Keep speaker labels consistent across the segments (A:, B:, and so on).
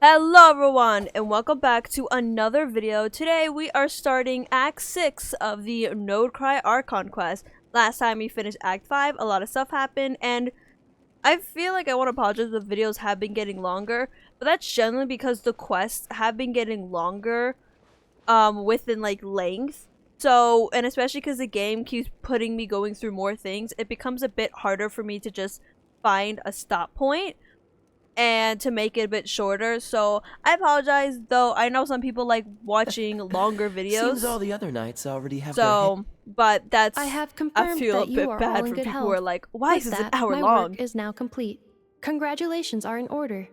A: Hello everyone and welcome back to another video. Today we are starting Act 6 of the Node Krai Archon quest. Last time we finished Act 5, a lot of stuff happened and I feel like I want to apologize, the videos have been getting longer, but that's generally because the quests have been getting longer within like length. So, and especially because the game keeps putting me going through more things, it becomes a bit harder for me to just find a stop point and to make it a bit shorter. So I apologize, though I know some people like watching longer videos.
B: Seems all the other knights already have
A: but that's
C: I have confirmed
A: I feel
C: that
A: a
C: you
A: bit
C: are
A: bad
C: all in
A: for
C: good
A: people
C: health.
A: who are like, why
C: With
A: is it an
C: that,
A: hour
C: my
A: long?
C: work is now complete. Congratulations are in order.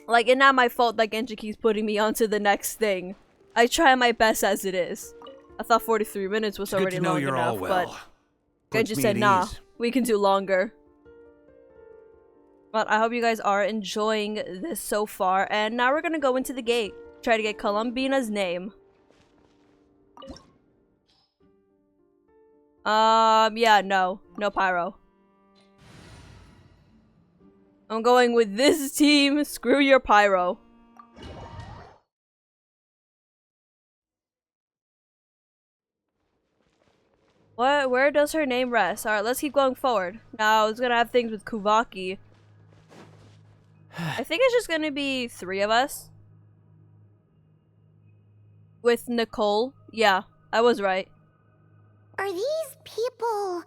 A: Like, it's not my fault that Genji keeps putting me onto the next thing. I try my best as it is. I thought 43 minutes was already long enough, but Genji said, nah, we can do longer. But I hope you guys are enjoying this so far. And now we're gonna go into the gate. Try to get Columbina's name. Yeah, no. No pyro. I'm going with this team. Screw your pyro. What? Where does her name rest? Alright, let's keep going forward. Now, it's gonna have things with Kuvaki. I think it's just gonna be 3 of us. With Nicole. Yeah, I was right.
D: Are these people...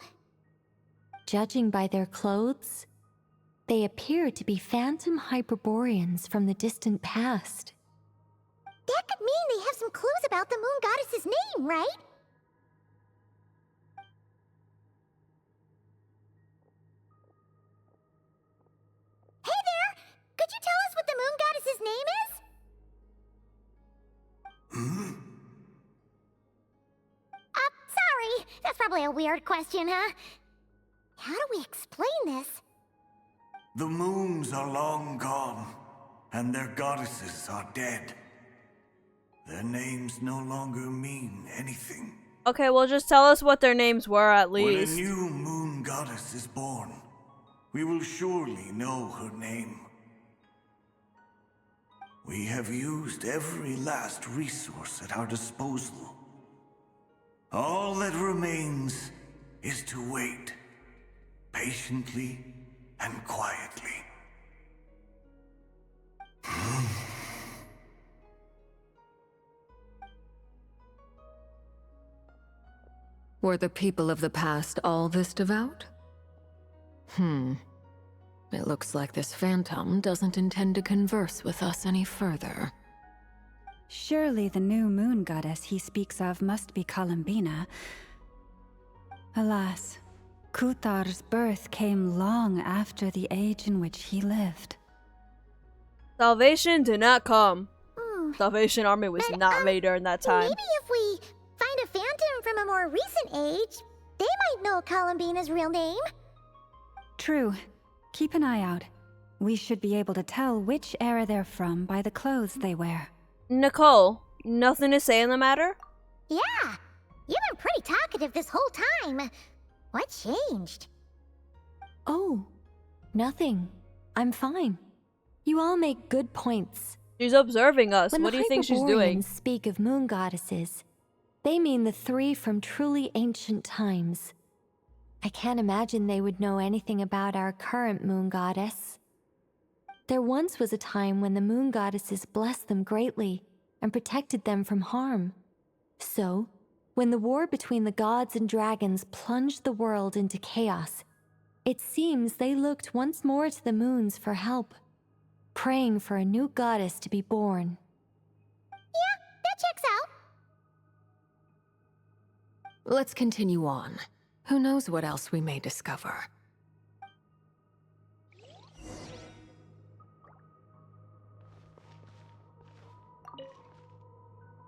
E: Judging by their clothes, they appear to be phantom Hyperboreans from the distant past.
D: That could mean they have some clues about the moon goddess's name, right? Hey there! Could you tell us what the moon goddess's name is? Sorry. That's probably a weird question, huh? How do we explain this?
F: The moons are long gone, and their goddesses are dead. Their names no longer mean anything.
A: Okay, well, just tell us what their names were at
F: When a
A: least.
F: new moon goddess is born, we will surely know her name. We have used every last resource at our disposal. All that remains is to wait, patiently and quietly.
G: Were the people of the past all this devout? It looks like this phantom doesn't intend to converse with us any further.
H: Surely the new moon goddess he speaks of must be Columbina. Alas, Kuthar's birth came long after the age in which he lived.
A: Salvation did not come. Salvation Army was
D: But,
A: not made during that time.
D: Maybe if we find a phantom from a more recent age, they might know Columbina's real name.
H: True. Keep an eye out. We should be able to tell which era they're from by the clothes they wear.
A: Nicole, nothing to say in the matter?
D: Yeah, you've been pretty talkative this whole time. What changed?
E: Oh, nothing. I'm fine. You all make good points.
A: She's observing us.
E: When
A: What do
E: the
A: you think she's doing?
E: Hyperboreans speak of moon goddesses, they mean the 3 from truly ancient times. I can't imagine they would know anything about our current moon goddess. There once was a time when the moon goddesses blessed them greatly and protected them from harm. So, when the war between the gods and dragons plunged the world into chaos, it seems they looked once more to the moons for help, praying for a new goddess to be born.
D: Yeah, that checks out.
G: Let's continue on. Who knows what else we may discover?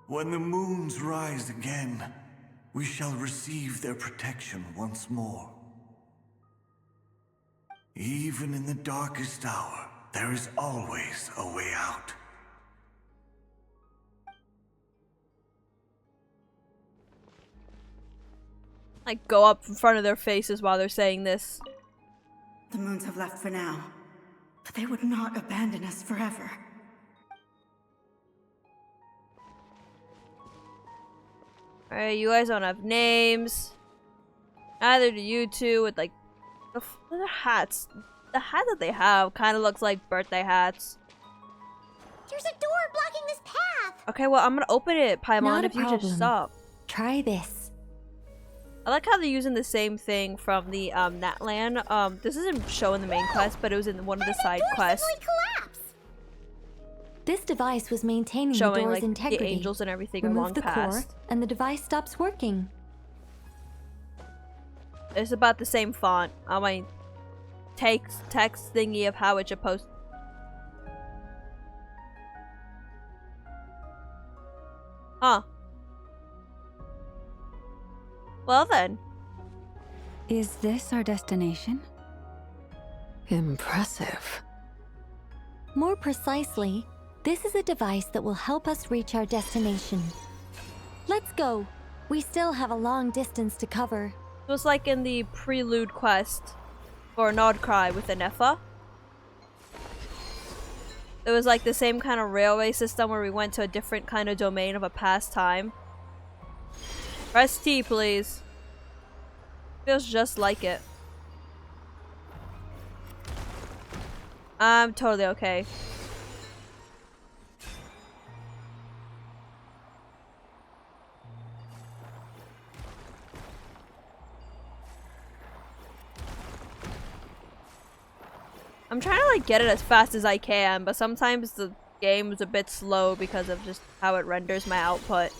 F: When the moons rise again, we shall receive their protection once more. Even in the darkest hour, there is always a way out.
A: Like, go up in front of their faces while they're saying this.
I: The moons have left for now, but they would not abandon us forever.
A: Alright, you guys don't have names. Neither do you two with like the hats. The hat that they have kind of looks like birthday hats.
D: There's a door blocking this path.
A: Okay, well, I'm gonna open it, Paimon,
E: Not a
A: if you just
E: problem.
A: stop.
E: Try this.
A: I like how they're using the same thing from the Natlan. This isn't shown in the main quest, but it was in one of the side quests,
D: Collapse.
E: This device was maintaining the
A: showing
E: door's
A: like
E: integrity.
A: the angels and everything
E: Remove
A: along
E: the core,
A: past.
E: and the device stops working.
A: It's about the same font. I mean, text thingy of how it's supposed. Huh. Well then.
H: Is this our destination?
G: Impressive.
E: More precisely, this is a device that will help us reach our destination. Let's go. We still have a long distance to cover.
A: It was like in the prelude quest for Nordkrai with the Nepha. It was like the same kind of railway system where we went to a different kind of domain of a past time. Press T, please. Feels just like it. I'm totally okay. I'm trying to like get it as fast as I can, but sometimes the game is a bit slow because of just how it renders my output.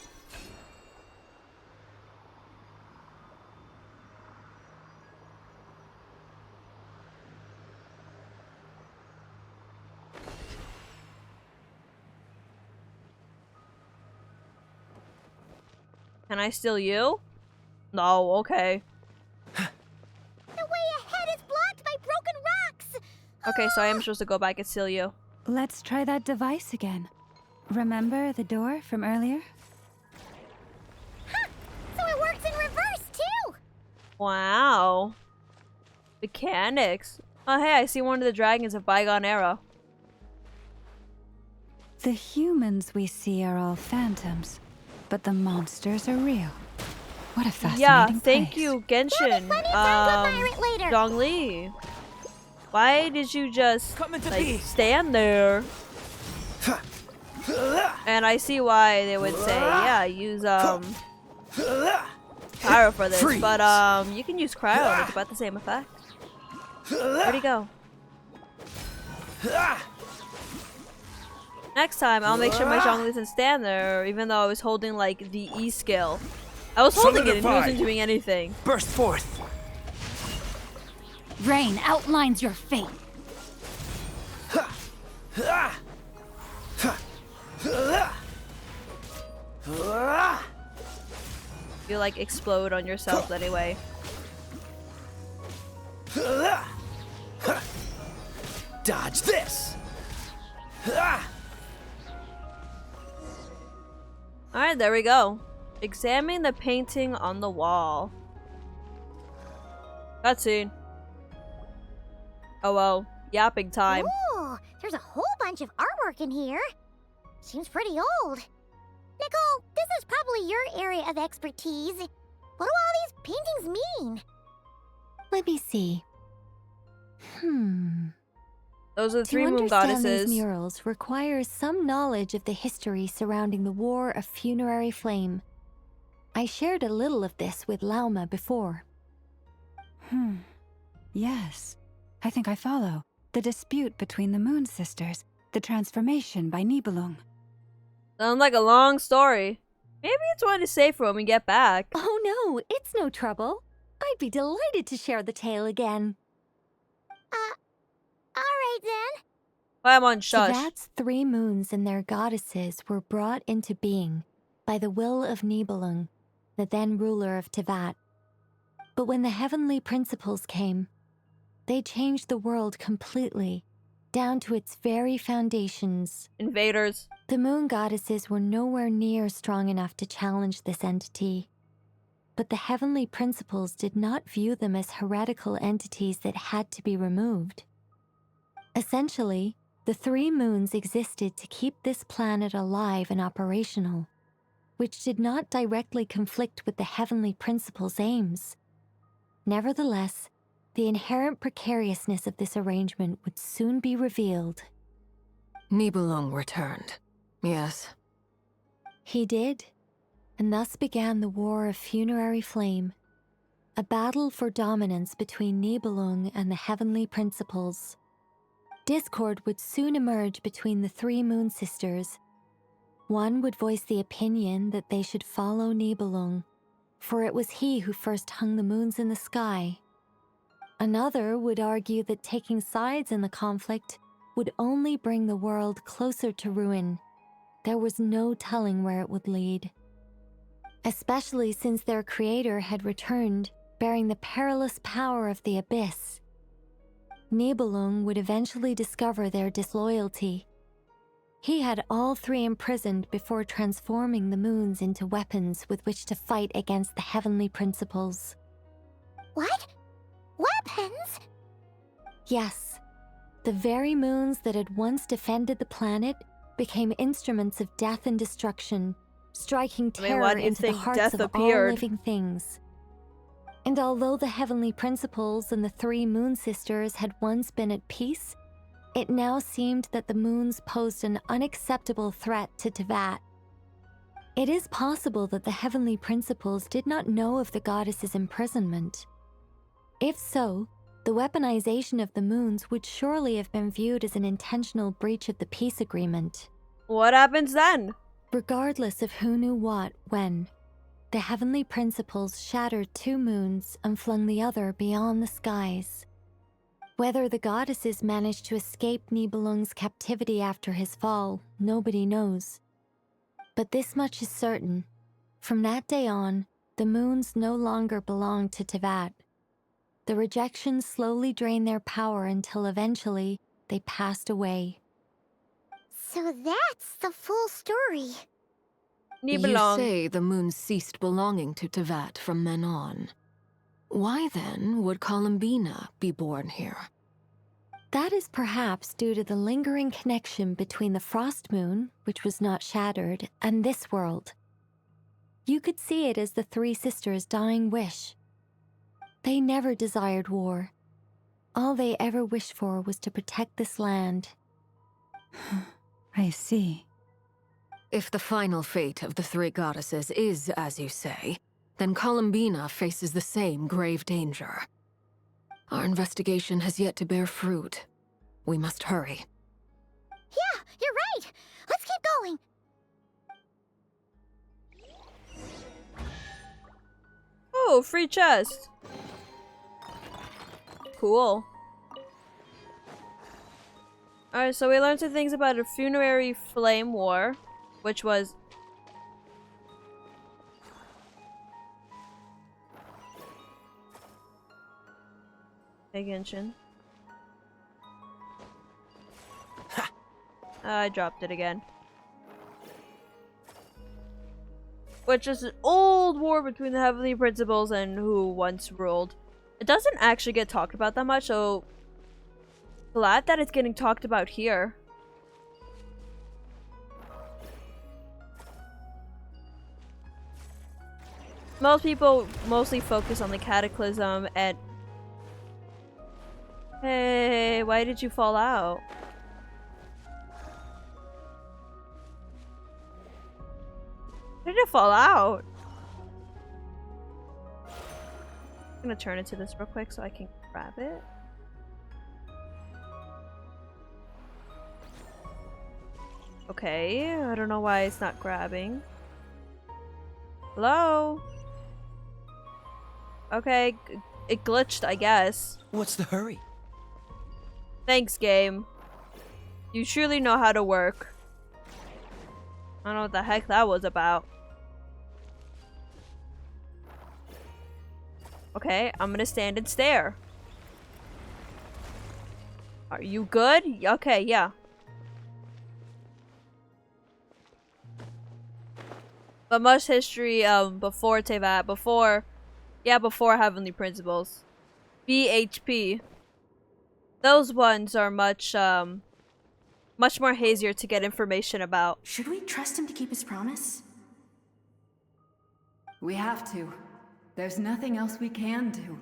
A: Can I steal you? No, okay.
D: The way ahead is blocked by broken rocks.
A: Okay, so I am supposed to go back and steal you.
H: Let's try that device again. Remember the door from earlier?
D: Huh. So it works in reverse too.
A: Wow. Mechanics. Oh hey, I see one of the dragons of Bygone Era.
H: The humans we see are all phantoms, but the monsters are real. What a fascinating
A: Yeah, thank
H: place.
A: you, Genshin.
D: Plenty of time to admire it later.
A: Zhongli. Why did you just
B: Coming to
A: like
B: be.
A: stand there? And I see why they would say, yeah, use Pyro for this,
B: Freeze.
A: but you can use Cryo and it's about the same effect. Where'd he go? Next time, I'll make sure my Zhongli doesn't stand there, even though I was holding like the E skill. I was holding it and he wasn't
B: Solidified.
A: doing anything.
B: Burst forth.
I: Rain outlines your fate.
A: You like explode on yourself anyway.
B: Dodge this.
A: Alright, there we go. Examine the painting on the wall. Cutscene. Oh well, yapping time.
D: Ooh, there's a whole bunch of artwork in here. Seems pretty old. Nicole, this is probably your area of expertise. What do all these paintings mean?
E: Let me see.
A: Those are the
E: To
A: three moon
E: understand
A: goddesses.
E: these murals requires some knowledge of the history surrounding the War of Funerary Flame. I shared a little of this with Lauma before.
H: Yes, I think I follow. The dispute between the Moon Sisters, the transformation by Nibelung.
A: Sounds like a long story. Maybe it's one to save for when we get back.
E: Oh no, it's no trouble. I'd be delighted to share the tale again.
D: Alright then.
A: Paimon, shush.
E: Teyvat's 3 moons and their goddesses were brought into being by the will of Nibelung, the then ruler of Teyvat. But when the heavenly principles came, they changed the world completely, down to its very foundations.
A: Invaders.
E: The moon goddesses were nowhere near strong enough to challenge this entity. But the heavenly principles did not view them as heretical entities that had to be removed. Essentially, the 3 moons existed to keep this planet alive and operational. which did not directly conflict with the heavenly principle's aims. Nevertheless, the inherent precariousness of this arrangement would soon be revealed.
G: Nibelung returned. Yes.
E: He did, and thus began the War of Funerary Flame, a battle for dominance between Nibelung and the heavenly principles. Discord would soon emerge between the three Moon Sisters. One would voice the opinion that they should follow Nibelung, for it was he who first hung the moons in the sky. Another would argue that taking sides in the conflict would only bring the world closer to ruin. There was no telling where it would lead. Especially since their creator had returned, bearing the perilous power of the abyss. Nibelung would eventually discover their disloyalty. He had all three imprisoned before transforming the moons into weapons with which to fight against the heavenly principles.
D: What? Weapons?
E: Yes, the very moons that had once defended the planet became instruments of death and destruction, striking terror
A: why do you
E: into the
A: think
E: hearts
A: death
E: of
A: appeared?
E: all living things. And although the heavenly principles and the three Moon Sisters had once been at peace, it now seemed that the moons posed an unacceptable threat to Teyvat. It is possible that the heavenly principles did not know of the goddess's imprisonment. If so, the weaponization of the moons would surely have been viewed as an intentional breach of the peace agreement.
A: What happens then?
E: Regardless of who knew what, when, the heavenly principles shattered two moons and flung the other beyond the skies. Whether the goddesses managed to escape Nibelung's captivity after his fall, nobody knows. But this much is certain. From that day on, the moons no longer belonged to Teyvat. The rejection slowly drained their power until eventually they passed away.
D: So that's the full story.
A: Nibelung.
G: You say the moon ceased belonging to Teyvat from then on. Why then would Columbina be born here?
E: That is perhaps due to the lingering connection between the Frost Moon, which was not shattered, and this world. You could see it as the three sisters' dying wish. They never desired war. All they ever wished for was to protect this land.
H: I see.
G: If the final fate of the three goddesses is as you say, then Columbina faces the same grave danger. Our investigation has yet to bear fruit. We must hurry.
D: Yeah, you're right. Let's keep going.
A: Oh, free chest. Cool. Alright, so we learned some things about a funerary flame war, which was... Genshin. I dropped it again. Which is an old war between the heavenly principles and who once ruled. It doesn't actually get talked about that much, so glad that it's getting talked about here. Most people mostly focus on the cataclysm and... Hey, why did you fall out? Why did it fall out? I'm gonna turn into this real quick so I can grab it. Okay, I don't know why it's not grabbing. Hello? Okay, it glitched, I guess.
B: What's the hurry?
A: Thanks, game. You surely know how to work. I don't know what the heck that was about. Okay, I'm gonna stand and stare. Are you good? Okay, yeah. But much history before Teyvat, before Heavenly Principles. BHP. Those ones are much more hazier to get information about.
J: Should we trust him to keep his promise?
H: We have to. There's nothing else we can do.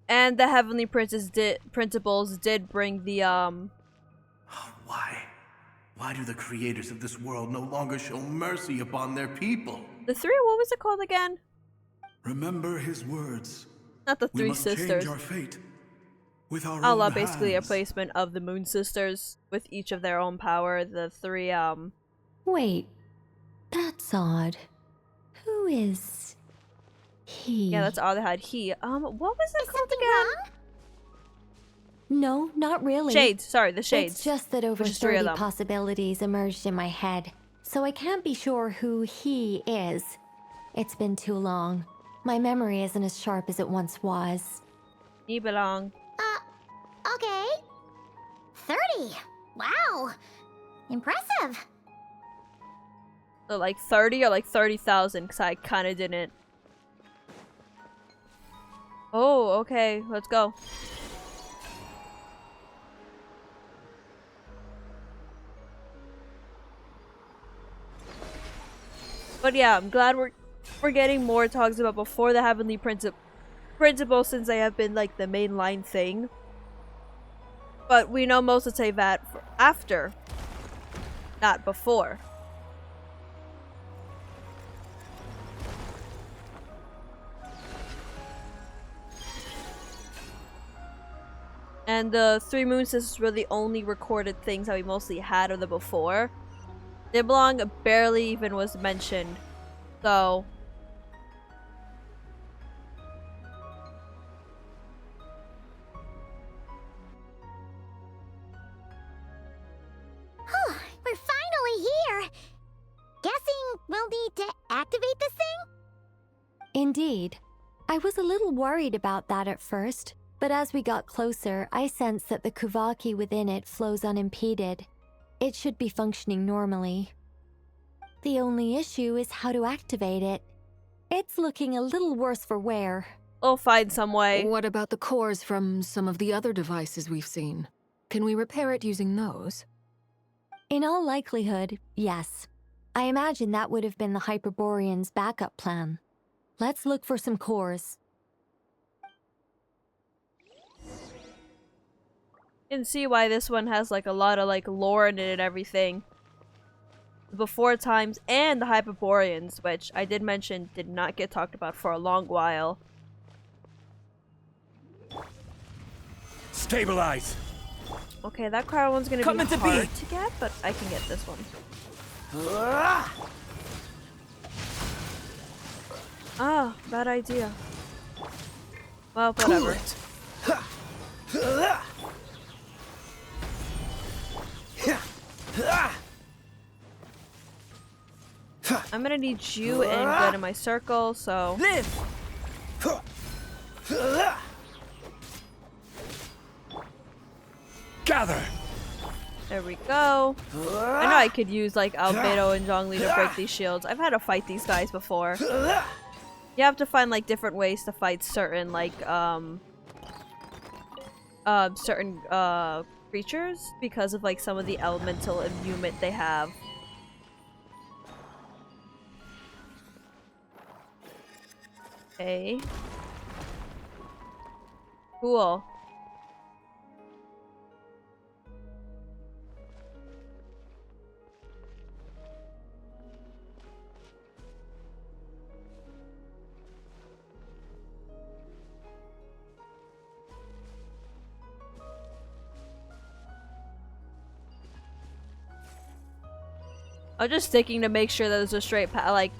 A: And the Heavenly Principles did bring the
B: Why? Why do the creators of this world no longer show mercy upon their people?
A: the three, what was it called again?
F: Remember his words.
A: Not the
F: We
A: three
F: must
A: sisters.
F: change our fate with our
A: Allah
F: own
A: basically a
F: hands.
A: placement of the Moon Sisters with each of their own power. The three
E: Wait, that's odd. Who is he?
A: yeah, that's all they had. What was it called
D: Something
A: again?
D: wrong?
E: No, not really.
A: Shades, sorry, the Shades.
E: It's just that over
A: which is three of
E: 30
A: them.
E: possibilities emerged in my head, so I can't be sure who he is. It's been too long. My memory isn't as sharp as it once was.
A: You belong.
D: Okay. 30. Wow. Impressive.
A: So like 30 or like 30,000, because I kind of didn't. Oh, okay, let's go. But yeah, I'm glad we're getting more talks about before the Heavenly Principle, since they have been like the mainline thing. But we know most would say that for after, not before. And the Three Moon Sisters were the only recorded things that we mostly had of the before. Diblong barely even was mentioned, so...
D: We're finally here. Guessing we'll need to activate this thing?
E: Indeed. I was a little worried about that at first, but as we got closer, I sensed that the Kuvaki within it flows unimpeded. It should be functioning normally. The only issue is how to activate it. It's looking a little worse for wear.
A: We'll find some way.
G: What about the cores from some of the other devices we've seen? Can we repair it using those?
E: In all likelihood, yes. I imagine that would have been the Hyperborean's backup plan. Let's look for some cores.
A: You can see why this one has like a lot of like lore in it and everything. The before times and the Hyperboreans, which I did mention did not get talked about for a long while.
B: Stabilize!
A: Okay, that Krai one's gonna
B: Come
A: be
B: into
A: hard
B: being.
A: to get, but I can get this one. Ah, bad idea. Well, whatever. I'm gonna need you and Glenn in my circle, so...
B: Live! Gather!
A: There we go. I know I could use like Albedo and Zhongli to break these shields. I've had to fight these guys before. You have to find like different ways to fight certain like certain creatures because of like some of the elemental immunity they have. Okay. Cool. I'm just sticking to make sure that there's a straight path, like,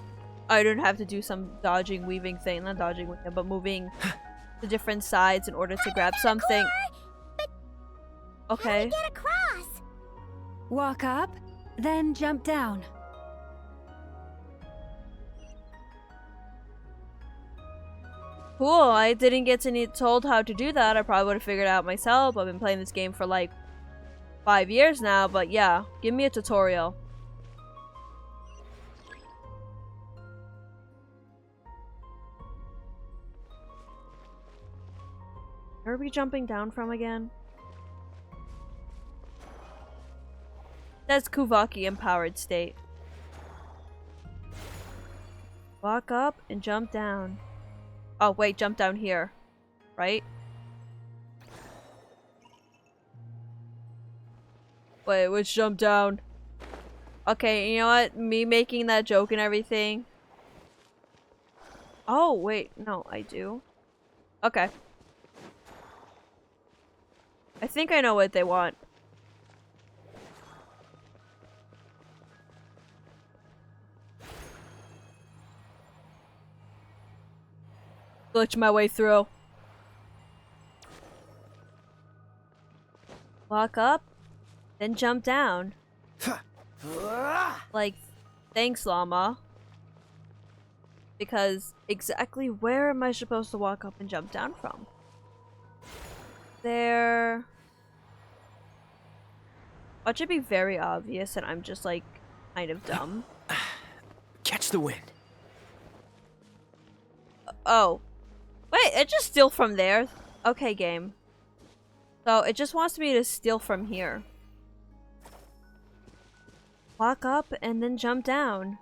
A: I don't have to do some dodging, weaving thing. Not dodging, but moving to different sides in order to grab something. Okay.
D: How do we get across?
H: Walk up, then jump down.
A: Cool, I didn't get to told how to do that. I probably would have figured it out myself. I've been playing this game for like 5 years now, but yeah, give me a tutorial. Where are we jumping down from again? That's Kuvaki empowered state. Walk up and jump down. Oh, wait, jump down here. Right? Wait, which jump down? Okay, you know what? Me making that joke and everything. Oh, wait. No, I do. Okay. I think I know what they want. Glitch my way through. Walk up, then jump down. Like, thanks, llama. Because exactly where am I supposed to walk up and jump down from? There. Watch it be very obvious and I'm just like kind of dumb.
J: Catch the wind.
A: Oh. Wait, it just steal from there? Okay, game. So it just wants me to steal from here. Walk up and then jump down.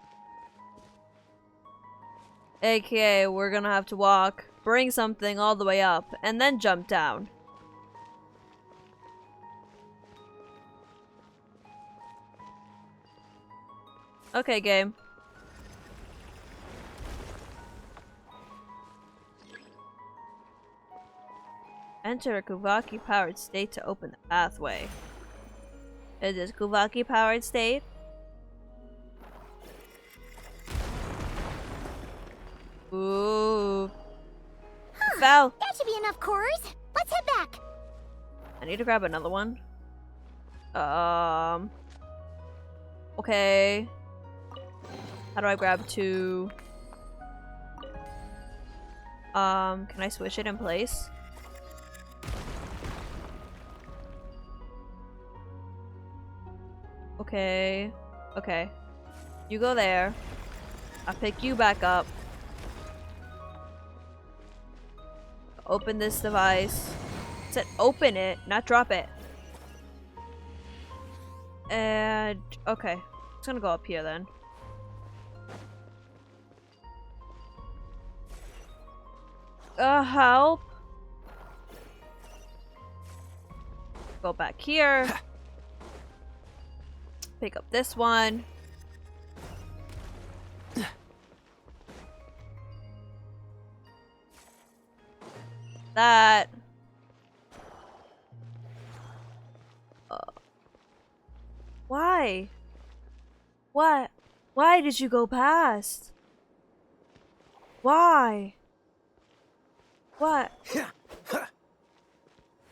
A: AKA, we're gonna have to walk, bring something all the way up, and then jump down. Okay, game. Enter a Kuvaki-powered state to open the pathway. Is this Kuvaki-powered state? Ooh. Fell.
D: That should be enough cores. Let's head back.
A: I need to grab another one. Okay. How do I grab two? Can I switch it in place? Okay. Okay. You go there. I'll pick you back up. Open this device. It said open it, not drop it. And okay. It's gonna go up here then. Help. Go back here. Pick up this one. That. Why? What? Why did you go past? Why? What?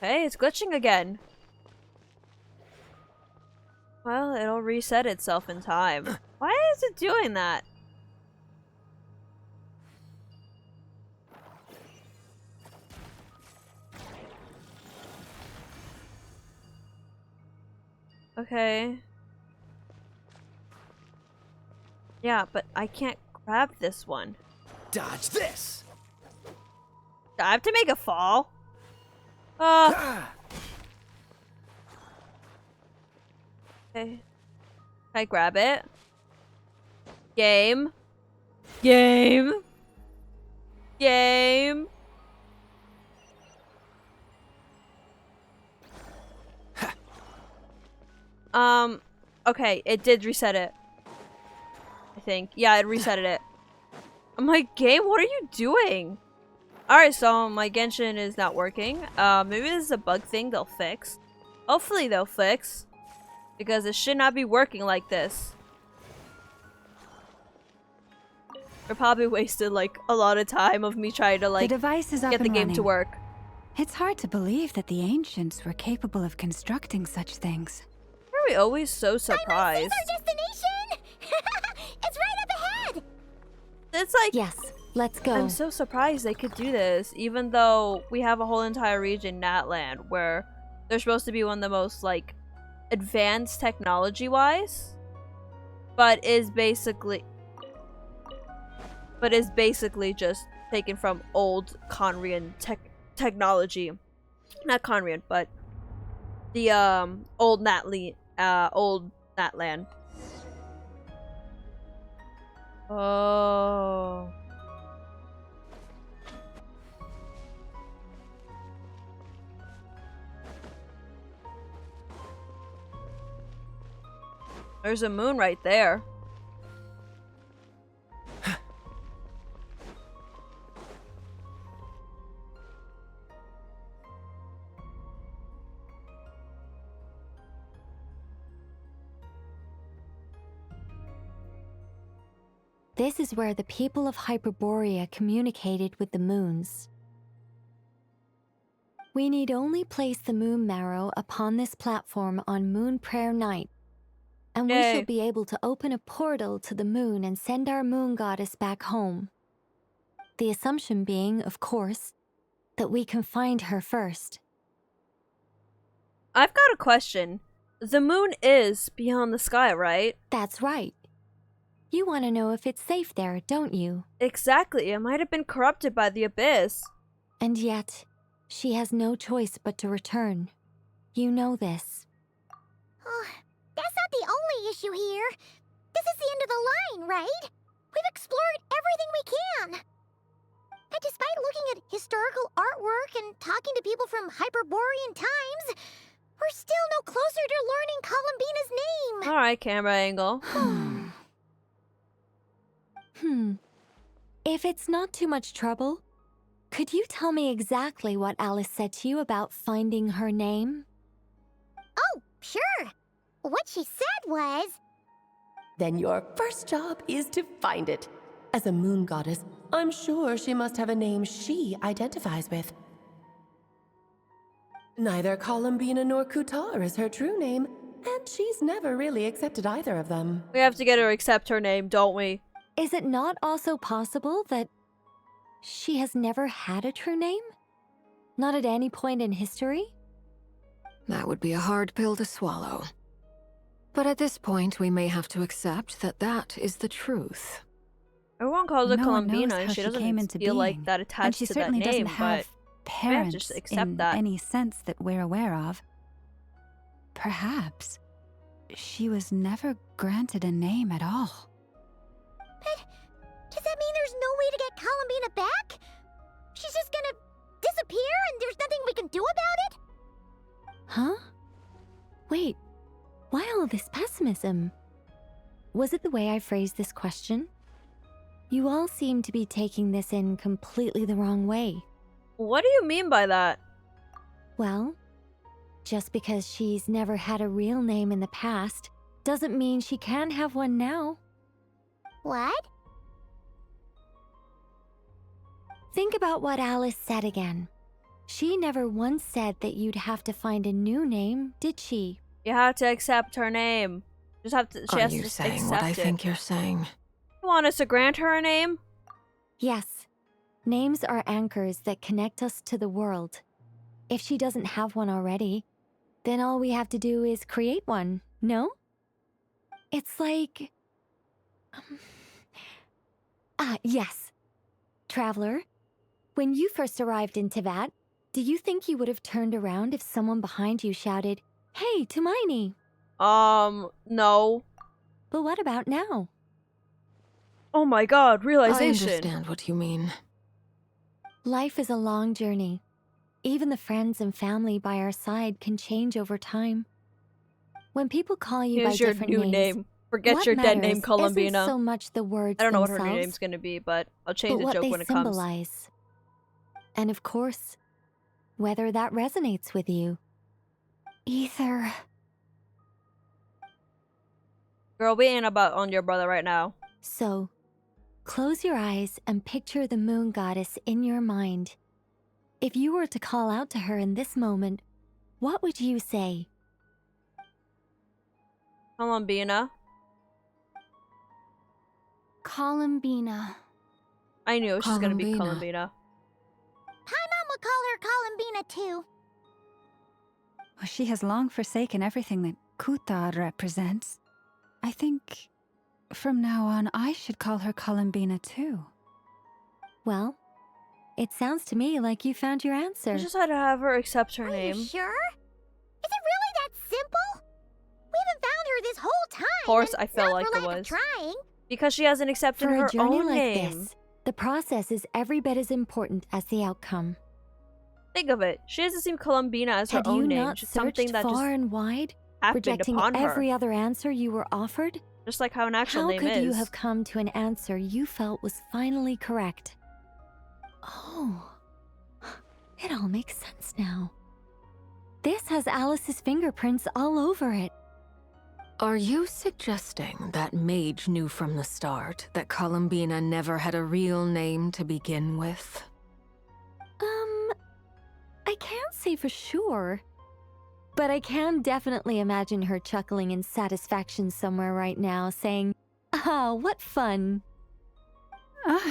A: Hey, it's glitching again. Well, it'll reset itself in time. Why is it doing that? Okay. Yeah, but I can't grab this one.
J: Dodge this.
A: I have to make a fall? Okay. Can I grab it? Game. Game. Game. Okay, it did reset it. I think. Yeah, it reset it. I'm like, game, what are you doing? Alright, so my Genshin is not working. Maybe this is a bug thing they'll fix. Hopefully they'll fix. Because it should not be working like this. I probably wasted like a lot of time of me trying to like
H: the device is up
A: get the
H: and
A: game
H: running.
A: to work.
H: It's hard to believe that the ancients were capable of constructing such things.
A: Why are we always so surprised?
D: I know, our destination! It's right up ahead!
A: It's like,
E: Yes, let's go.
A: I'm so surprised they could do this, even though we have a whole entire region, Natland, where they're supposed to be one of the most like advanced technology-wise, but is basically just taken from old Conrian technology. Not Conrian, but the old Natland. Oh. There's a moon right there.
E: This is where the people of Hyperborea communicated with the moons. We need only place the moon marrow upon this platform on Moon Prayer Night, and we shall be able to open a portal to the moon and send our moon goddess back home. The assumption being, of course, that we can find her first.
A: I've got a question. The moon is beyond the sky, right?
E: That's right. You want to know if it's safe there, don't you?
A: Exactly. It might have been corrupted by the abyss.
E: And yet, she has no choice but to return. You know this.
D: Oh, that's not the only issue here. This is the end of the line, right? We've explored everything we can. And despite looking at historical artwork and talking to people from Hyperborean times, we're still no closer to learning Columbina's name.
A: Alright, camera angle.
E: If it's not too much trouble, could you tell me exactly what Alice said to you about finding her name?
D: Oh, sure. What she said was...
K: Then your first job is to find it. As a moon goddess, I'm sure she must have a name she identifies with. Neither Columbina nor Kutar is her true name, and she's never really accepted either of them.
A: We have to get her to accept her name, don't we?
E: Is it not also possible that she has never had a true name? Not at any point in history?
G: That would be a hard pill to swallow. But at this point, we may have to accept that that is the truth.
A: Everyone calls her
H: No one knows
A: Columbina,
H: how
A: and she
H: she
A: doesn't
H: came into
A: feel like
H: being,
A: that
H: and
A: attached
H: she
A: to that
H: certainly
A: name,
H: doesn't have
A: but
H: parents
A: just accept
H: in
A: that.
H: any sense that we're aware of. Perhaps she was never granted a name at all.
D: But does that mean there's no way to get Columbina back? She's just gonna disappear and there's nothing we can do about it?
E: Huh? Wait, why all this pessimism? Was it the way I phrased this question? You all seem to be taking this in completely the wrong way.
A: What do you mean by that?
E: Well, just because she's never had a real name in the past doesn't mean she can't have one now.
D: What?
E: Think about what Alice said again. She never once said that you'd have to find a new name, did she?
A: You have to accept her name. Just have to. She has to just
G: Are you saying
A: accept
G: what I
A: it.
G: think you're saying?
A: You want us to grant her a name?
E: Yes. Names are anchors that connect us to the world. If she doesn't have one already, then all we have to do is create one, no? It's like... yes. Traveler, when you first arrived in Teyvat, do you think you would have turned around if someone behind you shouted, "Hey, Tumaini"?
A: No.
E: But what about now?
A: Oh my god,
G: I
A: realization.
G: understand what you mean.
E: Life is a long journey. Even the friends and family by our side can change over time. When people call you
A: Here's
E: by
A: your
E: different
A: new
E: names,
A: name. Forget
E: what
A: your dead name,
E: matters
A: Columbina.
E: isn't so much the words
A: I don't know what
E: themselves,
A: her new name's gonna be, but I'll change
E: but
A: the
E: what
A: joke
E: they
A: when it comes.
E: symbolize. And of course, whether that resonates with you.
H: Either...
A: Girl, we ain't about on your brother right now.
E: So, close your eyes and picture the moon goddess in your mind. If you were to call out to her in this moment, what would you say?
A: Columbina.
C: Columbina.
A: I knew it was gonna be
G: Columbina.
A: Columbina.
D: Paimon would call her Columbina too.
H: Well, she has long forsaken everything that Kutar represents. I think from now on I should call her Columbina too.
E: Well, it sounds to me like you found your answer.
A: We just had to have her accept her
D: Are
A: name.
D: you sure? Is it really that simple? We haven't found her this whole time.
A: Of course,
D: and
A: I felt
D: not
A: like
D: for
A: it
D: lack of
A: was.
D: trying.
A: Because she hasn't accepted
E: For
A: her
E: a journey
A: own
E: like
A: name.
E: this, the process is every bit as important as the outcome.
A: Think of it. She doesn't seem Columbina as her
E: Have
A: own
E: you
A: name.
E: not
A: Just something
E: searched
A: that
E: far
A: just
E: and wide,
A: happened
E: rejecting
A: upon her.
E: every other answer you were offered?
A: Just like how an actual
E: How
A: name
E: could
A: is.
E: you have come to an answer you felt was finally correct? Oh, it all makes sense now. This has Alice's fingerprints all over it.
G: Are you suggesting that Mage knew from the start that Columbina never had a real name to begin with?
E: I can't say for sure. But I can definitely imagine her chuckling in satisfaction somewhere right now, saying, "Ah, what fun."
D: Llama!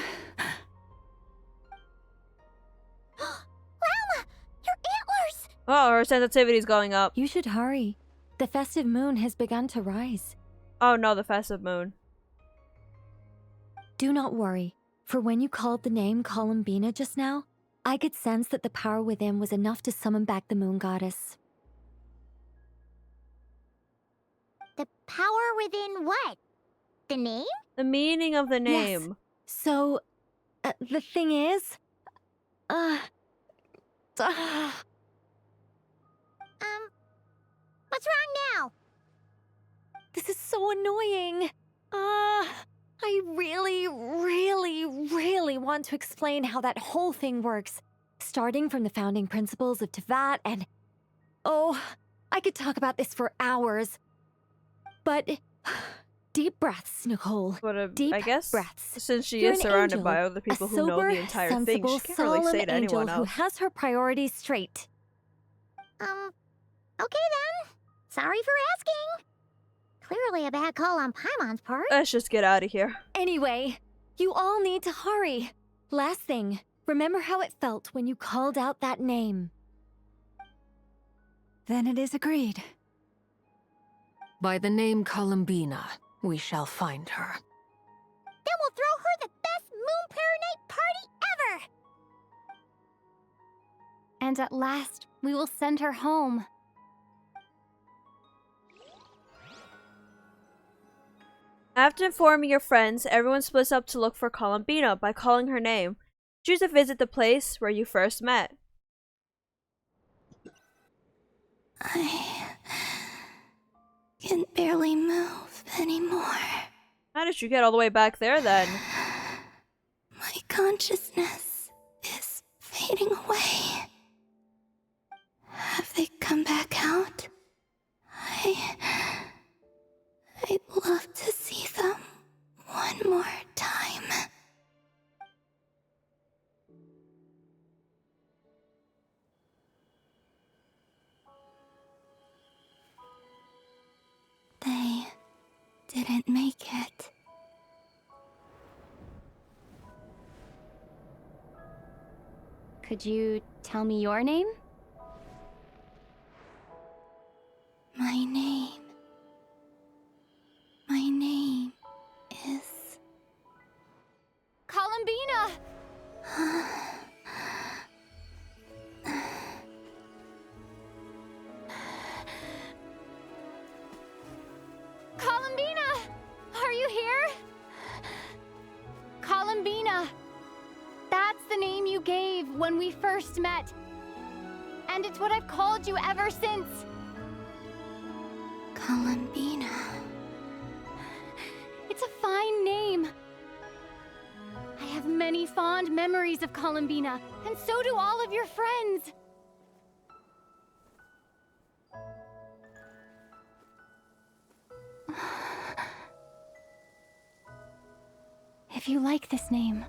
D: Your antlers!
A: Oh, her sensitivity's going up.
E: You should hurry. The festive moon has begun to rise.
A: Oh no, the festive moon.
E: Do not worry, for when you called the name Columbina just now, I could sense that the power within was enough to summon back the moon goddess.
D: The power within what? The name?
A: The meaning of the name.
E: Yes. So, the thing is...
D: What's wrong now?
E: This is so annoying. I really want to explain how that whole thing works. Starting from the founding principles of Tevat and... Oh, I could talk about this for hours. But... Deep breaths, Nicole.
A: But
E: Deep
A: I guess
E: breaths.
A: since she
E: You're
A: is
E: an
A: surrounded
E: angel,
A: by other people
E: a
A: who know
E: sober,
A: the entire thing,
E: sensible,
A: she can't really
E: solemn
A: say to
E: angel
A: anyone
E: who
A: else.
E: has her priorities straight.
D: Okay then. Sorry for asking. Clearly a bad call on Paimon's part.
A: Let's just get out of here.
E: Anyway, you all need to hurry. Last thing, remember how it felt when you called out that name.
H: Then it is agreed.
G: By the name Columbina, we shall find her.
D: Then we'll throw her the best Moon Paranite party ever!
C: And at last, we will send her home.
A: After informing your friends, everyone splits up to look for Columbina by calling her name. Choose to visit the place where you first met.
E: I can barely move anymore.
A: How did you get all the way back there then?
E: My consciousness is fading away. Have they come back out? I'd love to see them one more time. They didn't make it.
C: Could you tell me your name?
E: My name is...
C: Columbina! Columbina! Are you here? Columbina! That's the name you gave when we first met. And it's what I've called you ever since.
E: Columbina.
C: It's a fine name. I have many fond memories of Columbina, and so do all of your friends. If you like this name.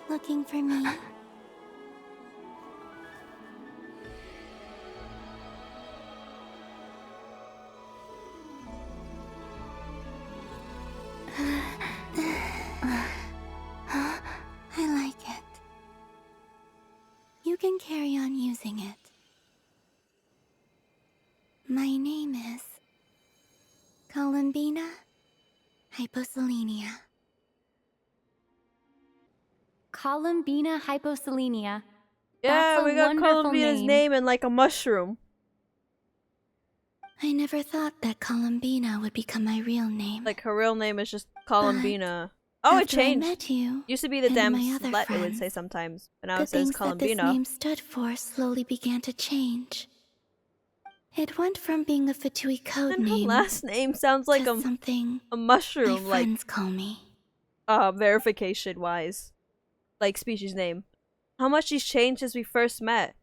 E: Looking for me? I like it. You can carry on using it. My name is
D: Columbina, hyposelenia.
C: Columbina hyposelenia.
A: Yeah,
C: That's a
A: we got
C: wonderful
A: Columbina's name and like a mushroom.
D: I never thought that Columbina would become my real name.
A: Like her real name is just Columbina. Oh, it
D: After I
A: changed.
D: met you
A: Used to be the
D: and
A: damn
D: my other
A: slut, it would
D: friends,
A: say sometimes. But now
D: the
A: it says
D: things that this
A: Columbina.
D: name stood for slowly began to change. It went from being a Fatui code
A: And her
D: name
A: last name sounds like
D: to something
A: a
D: my
A: mushroom, like
D: friends call me.
A: verification wise. Like species name. How much she's changed since we first met.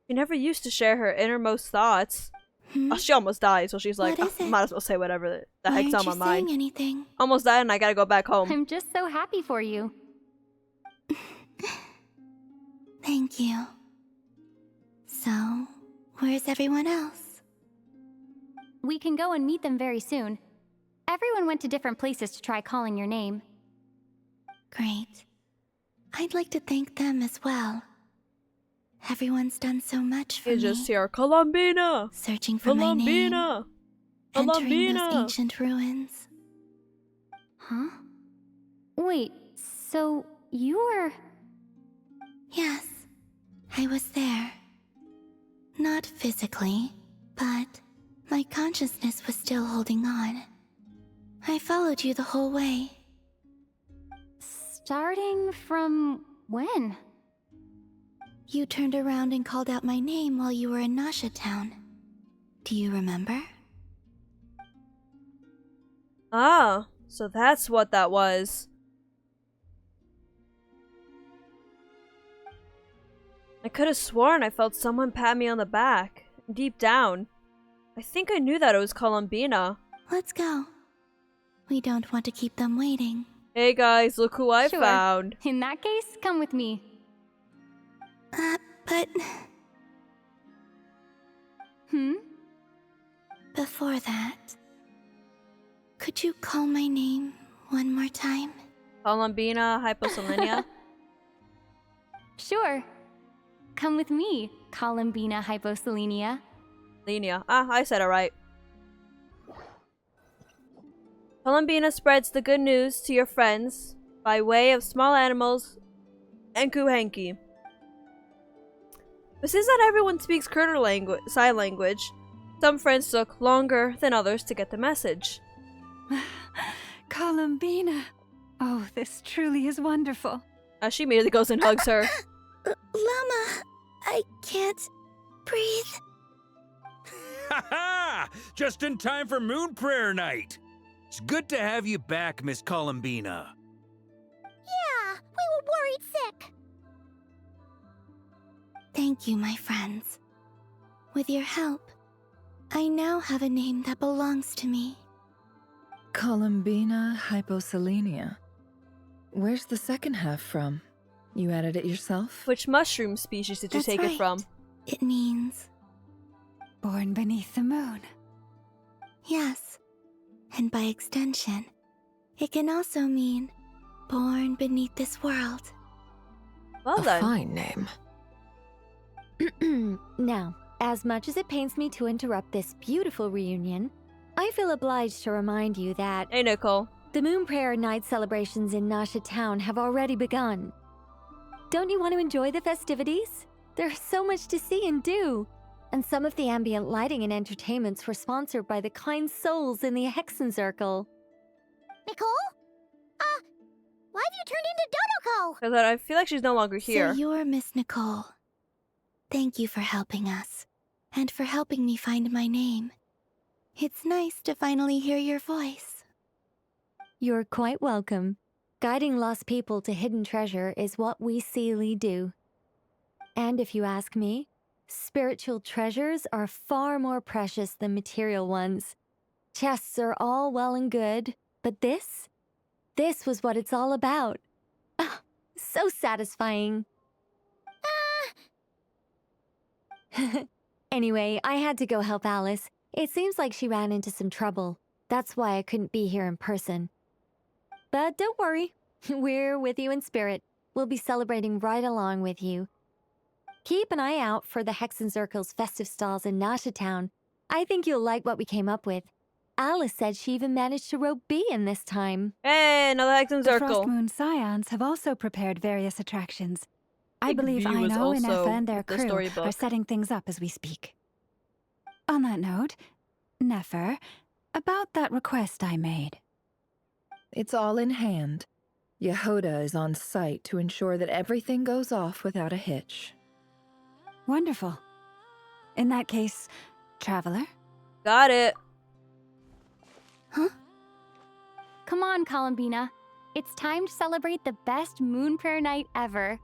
A: She never used to share her innermost thoughts.
D: Hmm?
A: Oh, she almost died, so she's like,
D: What is
A: "Oh,
D: it?
A: might as well say whatever the
D: Why
A: heck's on
D: aren't
A: my
D: you saying
A: mind.
D: anything?
A: Almost died and I gotta go back home.
C: I'm just so happy for you.
D: Thank you. So, where's everyone else?
C: We can go and meet them very soon. Everyone went to different places to try calling your name.
D: Great. I'd like to thank them as well. Everyone's done so much for
A: You
D: me.
A: just hear Columbina!
D: Searching for my name.
A: Columbina!
D: Entering those
A: Columbina!
D: ancient ruins.
C: Huh? Wait, so you were...
D: Yes, I was there. Not physically, but my consciousness was still holding on. I followed you the whole way.
C: Starting from when?
D: You turned around and called out my name while you were in Nasha Town. Do you remember?
A: Ah, so that's what that was. I could have sworn I felt someone pat me on the back. Deep down. I think I knew that it was Columbina.
D: Let's go. We don't want to keep them waiting.
A: Hey guys, look who I
C: Sure.
A: found.
C: In that case, come with me.
D: But
C: Hmm?
D: before that, could you call my name one more time?
A: Columbina, hyposelenia.
C: Sure. Come with me, Columbina hyposelenia.
A: Lenia. Ah, I said it right. Columbina spreads the good news to your friends by way of small animals and kuhenki. But since not everyone speaks sign language, some friends took longer than others to get the message.
H: Columbina. Oh, this truly is wonderful.
A: She immediately goes and hugs her.
D: Llama, I can't breathe.
L: Ha ha! Just in time for Moon Prayer Night. It's good to have you back, Miss Columbina.
D: Yeah, we were worried sick. Thank you, my friends. With your help, I now have a name that belongs to me.
M: Columbina hyposelenia. Where's the second half from? You added it yourself?
A: Which mushroom species did you
D: That's
A: take
D: right.
A: it from?
D: It means...
H: Born beneath the moon.
D: yes. And by extension, it can also mean born beneath this world.
A: Well
G: A
A: then.
G: fine name.
E: Now, as much as it pains me to interrupt this beautiful reunion, I feel obliged to remind you that
A: Hey, Nicole.
E: the Moon Prayer Night celebrations in Nasha Town have already begun. Don't you want to enjoy the festivities? There's so much to see and do. And some of the ambient lighting and entertainments were sponsored by the kind souls in the Hexen Circle.
D: Nicole? Why have you turned into Dodoko?
A: Because I feel like she's no longer here.
D: So you're Miss Nicole. Thank you for helping us, and for helping me find my name. It's nice to finally hear your voice.
E: You're quite welcome. Guiding lost people to hidden treasure is what we Seelie do. And if you ask me, spiritual treasures are far more precious than material ones. Chests are all well and good, but this was what it's all about. Ah, so satisfying. Anyway, I had to go help Alice. It seems like she ran into some trouble. That's why I couldn't be here in person. But don't worry, we're with you in spirit. We'll be celebrating right along with you. Keep an eye out for the Hexen Circle's festive stalls in Nasha Town. I think you'll like what we came up with. Alice said she even managed to rope B in this time.
A: Hey, another hexing
H: The
A: circle.
H: Frost Moon Scions have also prepared various attractions. I believe
A: B was
H: Aino,
A: also
H: Nefa, and their
A: the
H: crew
A: storybook.
H: are setting things up as we speak. On that note, Nefer, about that request I made.
M: It's all in hand. Yehoda is on site to ensure that everything goes off without a hitch.
H: Wonderful. In that case, Traveler?
A: Got it.
H: Huh?
C: Come on, Columbina. It's time to celebrate the best moon prayer night ever.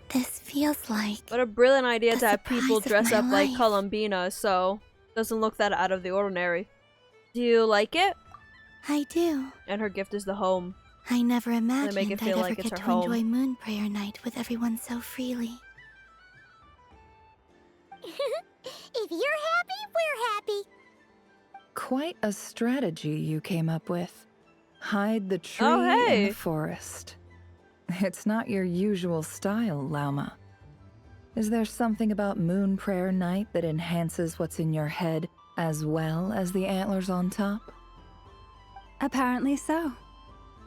D: This feels like...
A: What a brilliant idea
D: the
A: to have people
D: surprise of
A: dress up
D: my
A: like
D: life.
A: Columbina, so doesn't look that out of the ordinary. Do you like it?
D: I do.
A: And her gift is the home.
D: I never imagined
A: make it
D: I'd
A: feel
D: ever
A: like it's
D: get
A: her
D: to
A: home.
D: enjoy moon prayer night with everyone so freely. If you're happy, we're happy.
M: Quite a strategy you came up with. Hide the tree
A: Oh,
M: in
A: hey.
M: the forest. It's not your usual style, Lauma. Is there something about Moon Prayer Night that enhances what's in your head as well as the antlers on top?
H: Apparently so.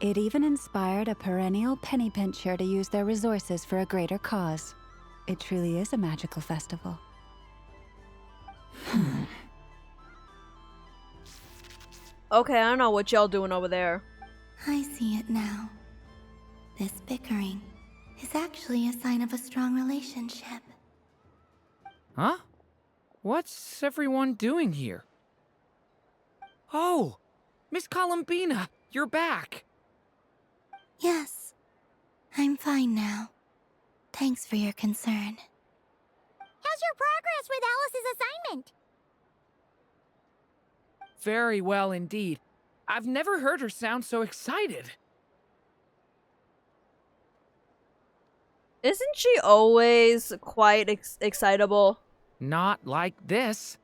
H: It even inspired a perennial penny pincher to use their resources for a greater cause. It truly is a magical festival.
A: Okay, I don't know what y'all doing over there.
D: I see it now. This bickering is actually a sign of a strong relationship.
J: Huh? What's everyone doing here? Oh! Miss Columbina, you're back!
D: Yes, I'm fine now. Thanks for your concern. How's your progress with Alice's assignment?
J: Very well indeed. I've never heard her sound so excited.
A: Isn't she always quite excitable?
J: Not like this.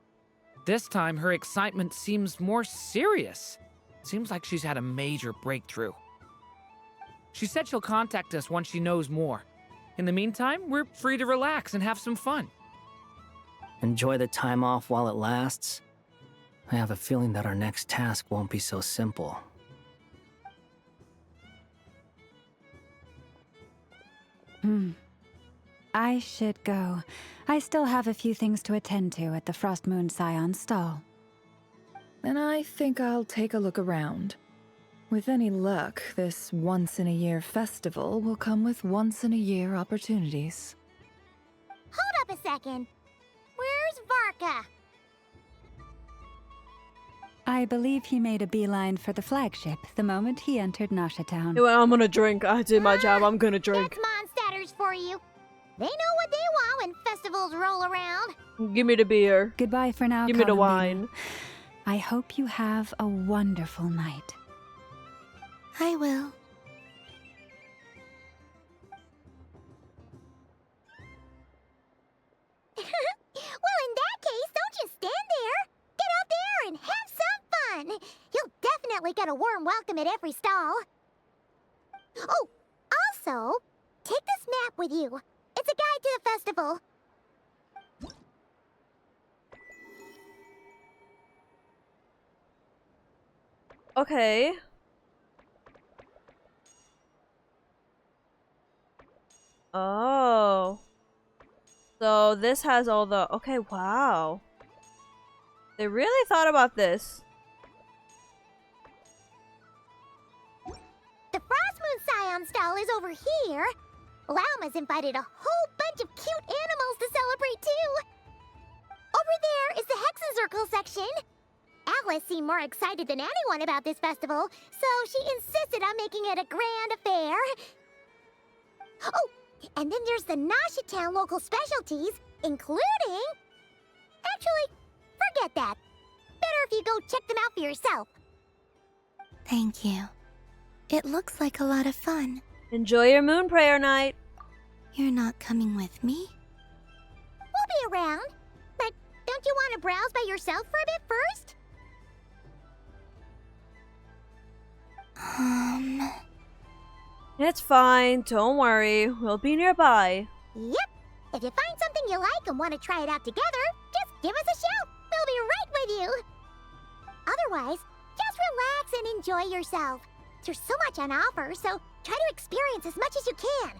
J: This time, her excitement seems more serious. Seems like she's had a major breakthrough. She said she'll contact us once she knows more. In the meantime, we're free to relax and have some fun.
N: Enjoy the time off while it lasts. I have a feeling that our next task won't be so simple.
H: I should go. I still have a few things to attend to at the Frost Moon Scion stall.
M: And I think I'll take a look around. With any luck, this once-in-a-year festival will come with once-in-a-year opportunities.
D: Hold up a second. Where's Varka?
H: I believe he made a beeline for the flagship the moment he entered Nasha Town.
A: He went, I'm gonna drink. I did my job. I'm gonna drink.
D: That's Mondstatters for you. They know what they want when festivals roll around.
A: Give me the beer.
H: Goodbye for now,
A: Give me the
H: Columbina.
A: wine.
H: I hope you have a wonderful night.
D: I will. Well, in that case, don't just stand there. Get out there and have some fun. You'll definitely get a warm welcome at every stall. Oh, also, take this map with you. It's a guide to the festival.
A: Okay. Oh. So this has all the... Okay, wow. They really thought about this.
D: The Frost Moon Scion stall is over here. Lauma's invited a whole bunch of cute animals to celebrate too. Over there is the Hexencircle section. Alice seemed more excited than anyone about this festival, so she insisted on making it a grand affair. Oh, and then there's the Nasha Town local specialties, including... Actually, forget that. Better if you go check them out for yourself. Thank you. It looks like a lot of fun.
A: Enjoy your moon prayer night.
D: You're not coming with me? We'll be around. But don't you want to browse by yourself for a bit first?
A: It's fine. Don't worry. We'll be nearby.
D: Yep. If you find something you like and want to try it out together, just give us a shout. We'll be right with you. Otherwise, just relax and enjoy yourself. There's so much on offer, so try to experience as much as you can.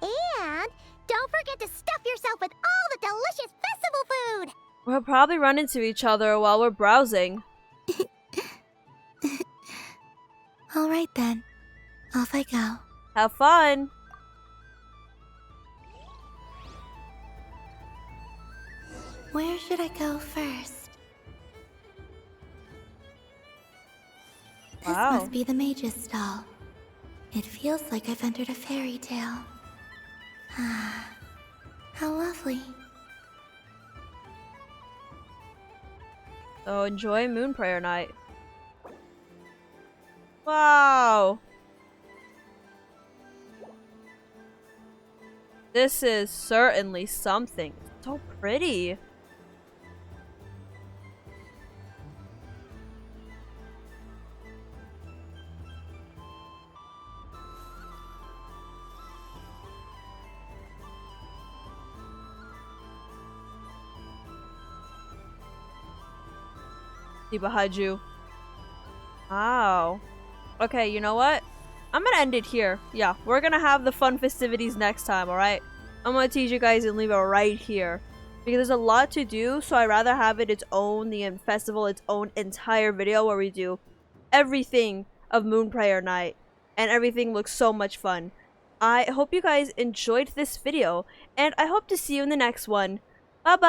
D: And don't forget to stuff yourself with all the delicious festival food.
A: We'll probably run into each other while we're browsing.
E: All right then. Off I go.
A: Have fun.
E: Where should I go first? This
A: Wow.
E: must be the mage's stall. It feels like I've entered a fairy tale. Ah, how lovely.
A: So enjoy Moon Prayer Night. Wow. This is certainly something. So pretty. See behind you. Wow. Okay, you know what? I'm gonna end it here. Yeah, we're gonna have the fun festivities next time, alright? I'm gonna teach you guys and leave it right here. Because there's a lot to do, so I'd rather have it its own, the festival, its own entire video where we do everything of Moon Prayer Night. And everything looks so much fun. I hope you guys enjoyed this video, and I hope to see you in the next one. Bye-bye!